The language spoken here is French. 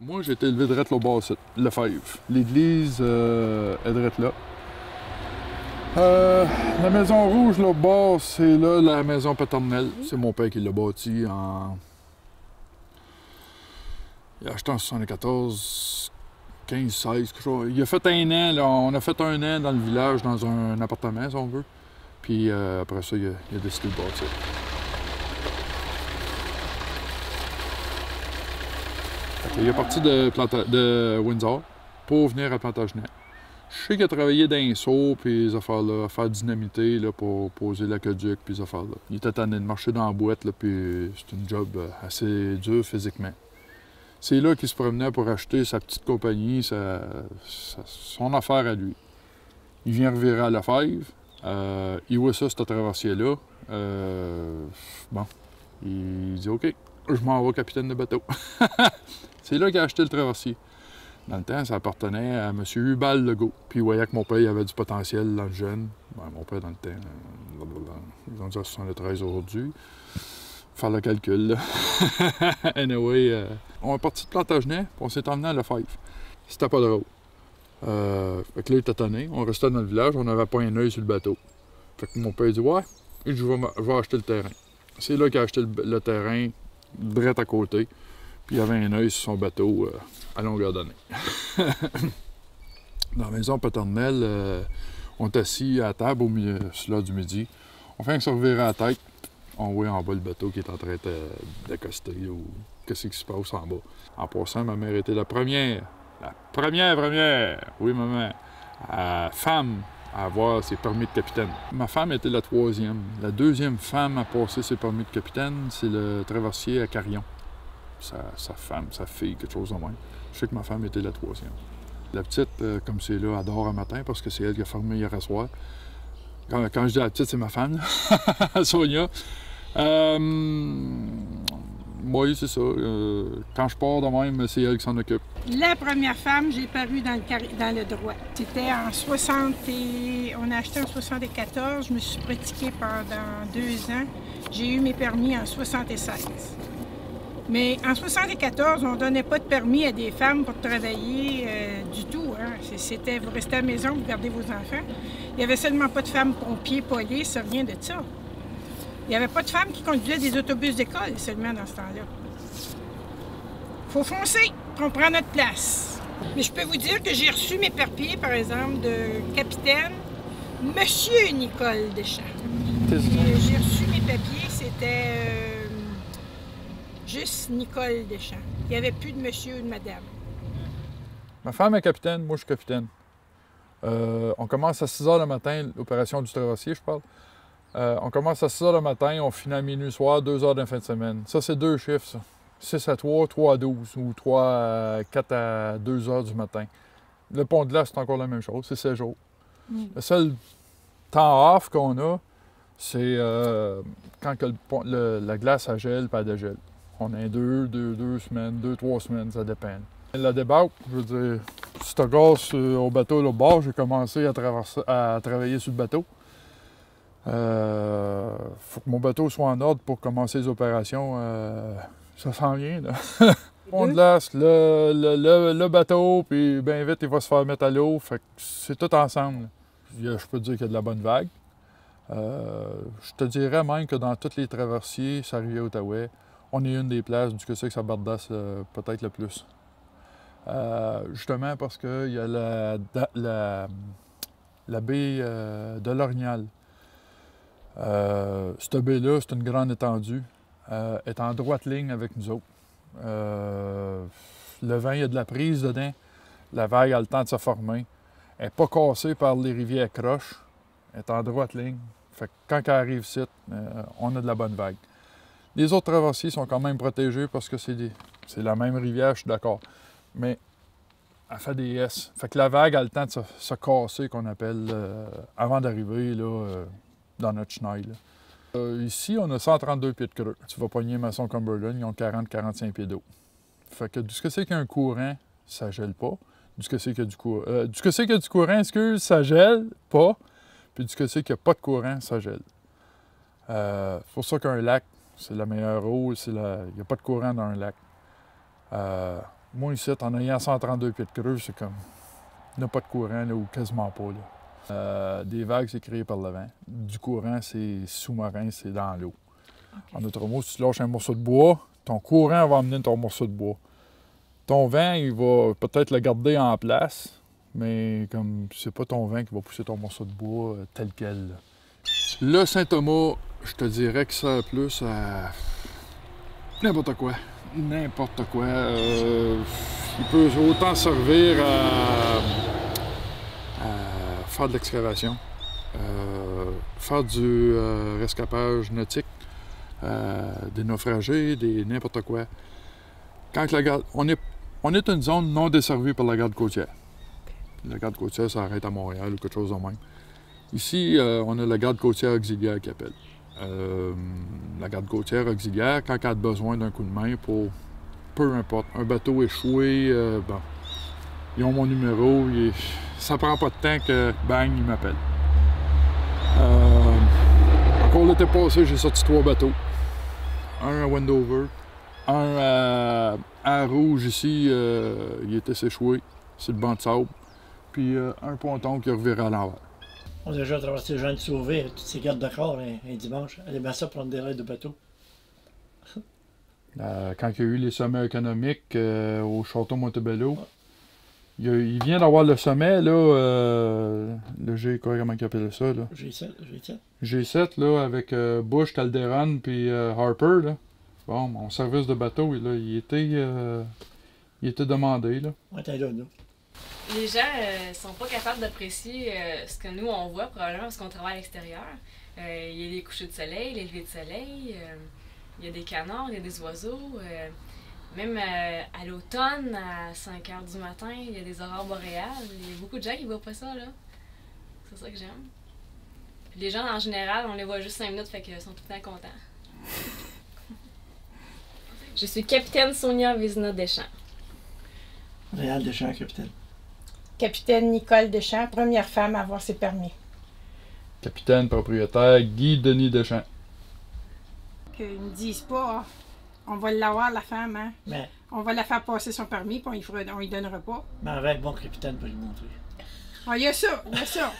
Moi, j'ai été élevé direct au bas, le Fèvre. L'église est direct là. La maison rouge, là, au bas, c'est là la maison paternelle. C'est mon père qui l'a bâti en... Il a acheté en 74, 15, 16, quelque chose. Il a fait un an, là, on a fait un an dans le village, dans un appartement, si on veut. Puis après ça, il a décidé de bâtir. Il est parti de Windsor pour venir à Plantagenet. Je sais qu'il a travaillé dans les seaux puis les affaires-là, à faire dynamiter là, pour poser l'aqueduc puis les affaires-là. Il était tanné de marcher dans la boîte, là, puis c'est une job assez dur physiquement. C'est là qu'il se promenait pour acheter sa petite compagnie, son affaire à lui. Il vient revirer à Lefebvre. Il voit ça, cette traversier-là. Bon, il dit « OK, je m'en vais capitaine de bateau. » C'est là qu'il a acheté le traversier. Dans le temps, ça appartenait à M. Hubal Legault. Puis il voyait que mon père il avait du potentiel dans le jeune. Ben, mon père, dans le temps, ils ont dit à 73 aujourd'hui. Faire le calcul, là. Anyway, on est parti de Plantagenet, puis on s'est emmené à Lefebvre. C'était pas drôle. Fait que là, il était tanné. On restait dans le village, on n'avait pas un œil sur le bateau. Fait que mon père dit « Ouais, je vais acheter le terrain. » C'est là qu'il a acheté le terrain, direct à côté. Puis il y avait un œil sur son bateau à longueur d'année. Dans la maison paternelle, on est assis à la table au milieu, sur l'heure du midi. On fait que se revirer la tête. On voit en bas le bateau qui est en train d'accoster ou qu'est-ce qui se passe en bas. En passant, ma mère était la première, oui maman, femme à avoir ses permis de capitaine. Ma femme était la troisième. La deuxième femme à passer ses permis de capitaine, c'est le traversier à Carillon. Sa femme, sa fille, quelque chose de même. Je sais que ma femme était la troisième. La petite, comme c'est là, adore un matin parce que c'est elle qui a fermé hier soir. Quand je dis la petite, c'est ma femme, Sonia. Oui, c'est ça. Quand je pars de même, c'est elle qui s'en occupe. La première femme, j'ai paru dans le droit. C'était en 60 et... On a acheté en 74. Je me suis pratiquée pendant 2 ans. J'ai eu mes permis en 76. Mais en 74, on ne donnait pas de permis à des femmes pour travailler du tout. Hein. C'était vous restez à la maison, vous gardez vos enfants. Il n'y avait seulement pas de femmes pompiers, police, rien de ça. Il n'y avait pas de femmes qui conduisaient des autobus d'école seulement dans ce temps-là. Il faut foncer, on prend notre place. Mais je peux vous dire que j'ai reçu mes papiers, par exemple, de capitaine Monsieur Nicole Deschamps. J'ai reçu mes papiers, c'était... juste Nicole Deschamps. Il n'y avait plus de monsieur ou de madame. Ma femme est capitaine, moi je suis capitaine. On commence à 6 h le matin, l'opération du traversier, je parle. On commence à 6 h le matin, on finit à minuit soir, 2 heures de fin de semaine. Ça, c'est 2 chiffres, ça. 6 à 3, 3 à 12 ou 4 à 2 heures du matin. Le pont de glace, c'est encore la même chose, c'est 16 jours. Le seul temps off qu'on a, c'est quand que la glace elle gèle et elle dégèle. On a 2 semaines, 2-3 semaines, ça dépend. La débarque, je veux dire, si tu gaz au bateau là, au bord, j'ai commencé à travailler sur le bateau. Faut que mon bateau soit en ordre pour commencer les opérations. Ça s'en vient, là. On glace, le bateau, puis bien vite, il va se faire mettre à l'eau. Fait que c'est tout ensemble. Je peux te dire qu'il y a de la bonne vague. Je te dirais même que dans tous les traversiers, ça arrivait à Outaouais, on est une des places du que ça bardasse peut-être le plus. Justement parce qu'il y a la baie de l'Orignal. Cette baie-là, c'est une grande étendue. Est en droite ligne avec nous autres. Le vent, il y a de la prise dedans. La vague a le temps de se former. Elle n'est pas cassée par les rivières croches. Elle est en droite ligne. Fait que quand elle arrive ici, on a de la bonne vague. Les autres traversiers sont quand même protégés parce que c'est la même rivière, je suis d'accord. Mais elle fait des S. Fait que la vague a le temps de se casser, qu'on appelle, avant d'arriver dans notre chenille. Ici, on a 132 pieds de creux. Tu vas pogner Maçon Cumberland, ils ont 40-45 pieds d'eau. Fait que du ce que c'est qu'un courant, ça gèle pas. Du ce que c'est qu'il y a du courant, excuse, ça gèle pas. Puis du ce que c'est qu'il n'y a pas de courant, ça gèle. C'est pour ça qu'un lac, c'est la meilleure eau, il n'y a pas de courant dans un lac. Moi, ici, en ayant 132 pieds de creux, c'est comme... Il n'y a pas de courant, là, ou quasiment pas, là. Des vagues, c'est créé par le vent. Du courant, c'est sous-marin, c'est dans l'eau. Okay. En d'autres mots, si tu lâches un morceau de bois, ton courant va amener ton morceau de bois. Ton vent, il va peut-être le garder en place, mais comme c'est pas ton vent qui va pousser ton morceau de bois tel quel. Là. Le Saint-Thomas, je te dirais que ça a plus à n'importe quoi. N'importe quoi. Il peut autant servir à faire de l'excavation, faire du rescapage nautique, des naufragés, des n'importe quoi. Quand la garde, on est une zone non desservie par la garde côtière. La garde côtière, ça arrête à Montréal ou quelque chose de même. Ici, on a la garde côtière auxiliaire qui appelle. La garde côtière auxiliaire, quand elle a besoin d'un coup de main pour, peu importe, un bateau échoué, bon, ils ont mon numéro, ça prend pas de temps que, bang, ils m'appellent. Encore l'été passé, j'ai sorti 3 bateaux. Un à Wendover, un à Rouge ici, il était séchoué, c'est le banc de sable, puis un ponton qui a reviré à l'envers. On a déjà traversé Jean de Sauvé, toutes ces gardes de corps un dimanche. Elle aimait ça prendre des raids de bateau. Quand il y a eu les sommets économiques au château Montebello, il vient d'avoir le sommet, là, le G, comment il appelle ça, là? G7. G7, là, avec Bush, Calderon, puis Harper, là. Bon, mon service de bateau, là, il était demandé, là. Ouais, t'es là, nous. Les gens sont pas capables d'apprécier ce que nous, on voit, probablement parce qu'on travaille à l'extérieur. Il y a les couchers de soleil, les levées de soleil, il y a des canards, il y a des oiseaux. Même à l'automne, à 5 h du matin, il y a des aurores boréales. Il y a beaucoup de gens qui voient pas ça, là. C'est ça que j'aime. Puis les gens, en général, on les voit juste 5 minutes, fait qu'ils sont tout le temps contents. Je suis capitaine Sonia Vézina Deschamps. Réal Deschamps, capitaine. Capitaine Nicole Deschamps, première femme à avoir ses permis. Capitaine propriétaire Guy Denis Deschamps. Qu'ils ne disent pas, on va l'avoir la femme, hein? Mais, on va la faire passer son permis, puis on lui donnera pas. Mais avec bon capitaine pour lui montrer. Ah, il y a ça, il y a ça.